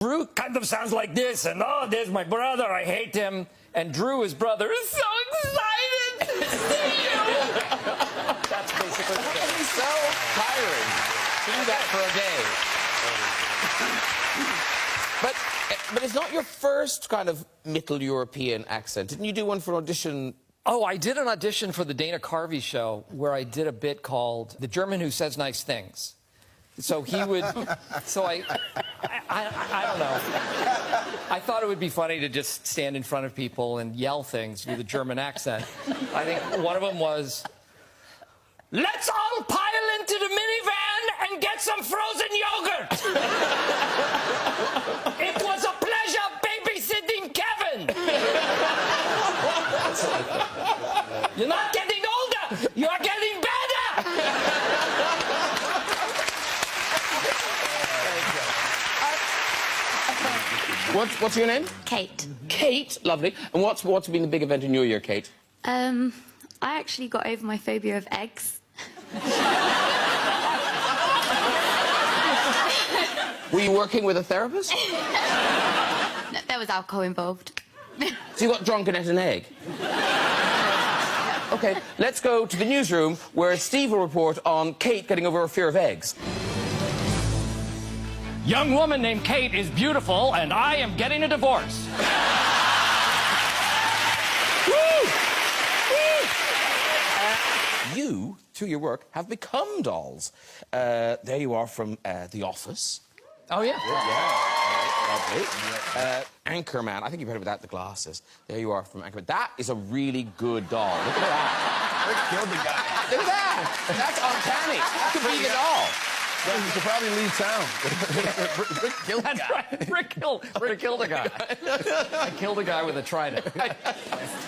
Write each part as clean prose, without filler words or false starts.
Drew kind of sounds like this, and oh, there's my brother, I hate him. And Drew, his brother, is so excited to see you. That's basically the thing. It's so tiring to do that for a day. But it's not your first kind of Middle European accent. Didn't you do one for an audition? Oh, I did an audition for the Dana Carvey show where I did a bit called The German Who Says Nice Things. So he would, so I don't know. I thought it would be funny to just stand in front of people and yell things with a German accent. I think one of them was, let's all pile into the minivan and get some frozen yogurt. It was a pleasure babysitting Kevin. You're not getting older, you're getting better. What's your name? Kate. Kate, lovely. And what's been the big event in your year, Kate? I actually got over my phobia of eggs. Were you working with a therapist? No, there was alcohol involved. So you got drunk and ate an egg? OK, let's go to the newsroom where Steve will report on Kate getting over her fear of eggs. Young woman named Kate is beautiful, and I am getting a divorce. You, through your work, have become dolls. There you are from The Office. Oh, yeah. Lovely. Anchorman. I think you've heard about that, the glasses. There you are from Anchorman. That is a really good doll. Look at that. Rick killed the guy. Look at that. That's uncanny. That could be the doll. Yeah, you should probably leave town. Rick killed the That's guy. right. Rick killed a guy. I killed a guy with a trident.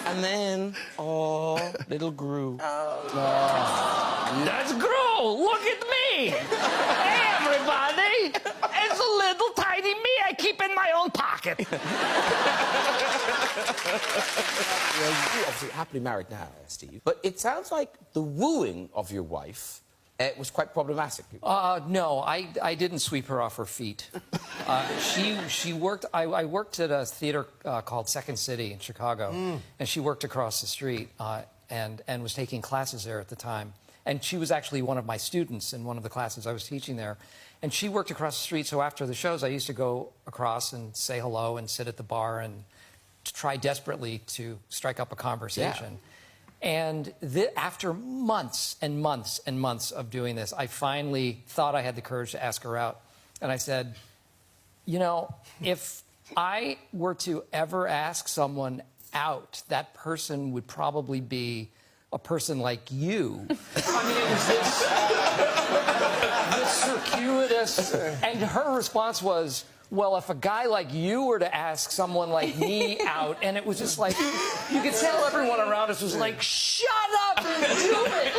And then, oh, little Gru. That's Gru. Look at me. Hey, everybody. It's a little tiny me I keep in my own pocket. You're obviously happily married now, Steve. But it sounds like the wooing of your wife was quite problematic. No, I didn't sweep her off her feet. She worked. I worked at a theater called Second City in Chicago, and she worked across the street and was taking classes there at the time. And she was actually one of my students in one of the classes I was teaching there. And she worked across the street, so after the shows, I used to go across and say hello and sit at the bar and try desperately to strike up a conversation. Yeah. And after months and months and months of doing this, I finally thought I had the courage to ask her out. And I said, you know, if I were to ever ask someone out, that person would probably be a person like you. I mean, it was this circuitous... And her response was, well, if a guy like you were to ask someone like me out, and it was just like, you could tell everyone around us was like, shut up and do it!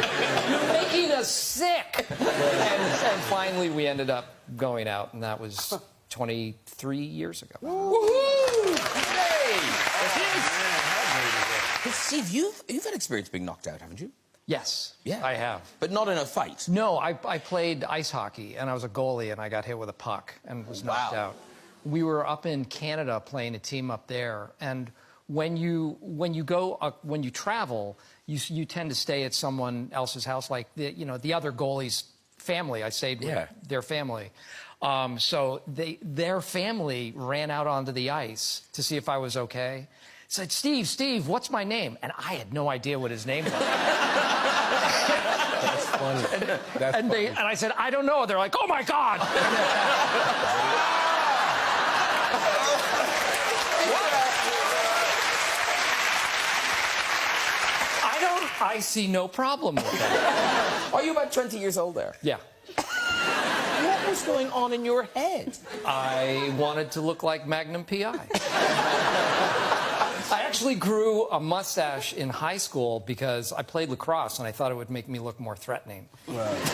You're making us sick! And finally, we ended up going out, and that was 23 years ago. Woohoo! Hey! Steve, you've had experience being knocked out, haven't you? Yes, yeah. I have. But not in a fight? No, I played ice hockey, and I was a goalie, and I got hit with a puck and was knocked out. We were up in Canada playing a team up there, and when you travel, you tend to stay at someone else's house, like the other goalie's family. I stayed with their family. So their family ran out onto the ice to see if I was okay. Said, Steve, what's my name? And I had no idea what his name was. That's funny. And I said, I don't know. They're like, oh, my God. I see no problem with that. Are you about 20 years old there? Yeah. What was going on in your head? I wanted to look like Magnum P.I. I actually grew a mustache in high school because I played lacrosse and I thought it would make me look more threatening. Right.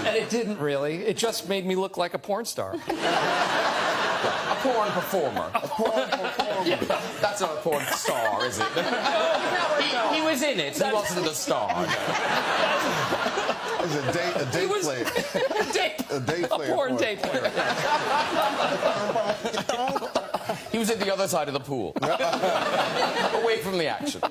And it didn't really. It just made me look like a porn star. A porn performer. A porn performer. Yeah. That's not a porn star, is it? He was in it. He wasn't the star. He's a date player. A porn date player. He was at the other side of the pool. Away from the action.